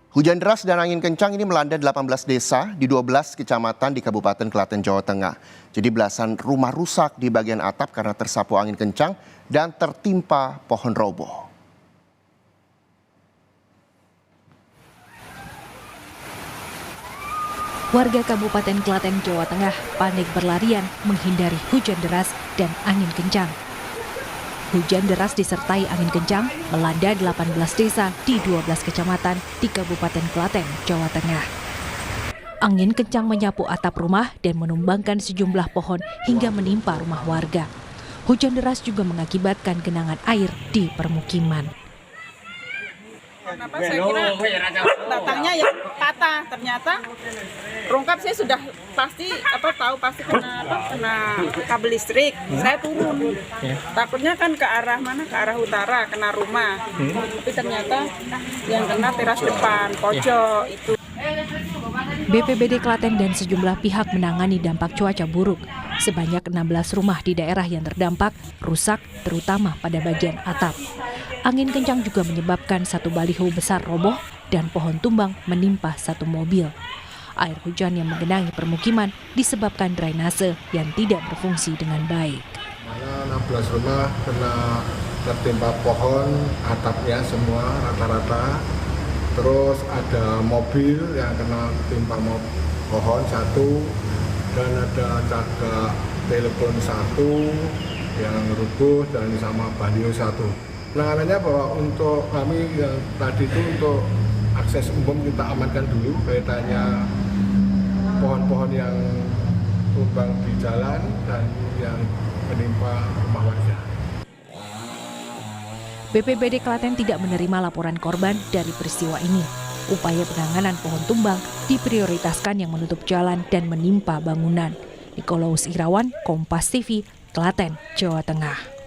Hujan deras dan angin kencang ini melanda 18 desa di 12 kecamatan di Kabupaten Klaten, Jawa Tengah. Jadi belasan rumah rusak di bagian atap karena tersapu angin kencang dan tertimpa pohon roboh. Warga Kabupaten Klaten, Jawa Tengah panik berlarian menghindari hujan deras dan angin kencang. Hujan deras disertai angin kencang melanda 18 desa di 12 kecamatan di Kabupaten Klaten, Jawa Tengah. Angin kencang menyapu atap rumah dan menumbangkan sejumlah pohon hingga menimpa rumah warga. Hujan deras juga mengakibatkan genangan air di permukiman. Kenapa saya kira batangnya yang patah, ternyata rongkap saya sudah pasti tahu kena kabel listrik. Saya turun, takutnya kan ke arah mana, ke arah utara, kena rumah. Tapi ternyata yang kena teras depan, pojok itu. BPBD Klaten dan sejumlah pihak menangani dampak cuaca buruk. Sebanyak 16 rumah di daerah yang terdampak rusak, terutama pada bagian atap. Angin kencang juga menyebabkan satu baliho besar roboh dan pohon tumbang menimpa satu mobil. Air hujan yang menggenangi permukiman disebabkan drainase yang tidak berfungsi dengan baik. 16 rumah kena tertimpa pohon, atapnya semua rata-rata. Terus ada mobil yang kena timpa pohon satu, dan ada cagak telepon satu yang rubuh dan sama baliho satu. Penanganannya bahwa untuk kami yang tadi itu untuk akses umum kita amankan dulu kaitannya pohon-pohon yang tumbang di jalan dan yang menimpa rumah warga. BPBD Klaten tidak menerima laporan korban dari peristiwa ini. Upaya penanganan pohon tumbang diprioritaskan yang menutup jalan dan menimpa bangunan. Nikolaus Irawan, Kompas TV, Klaten, Jawa Tengah.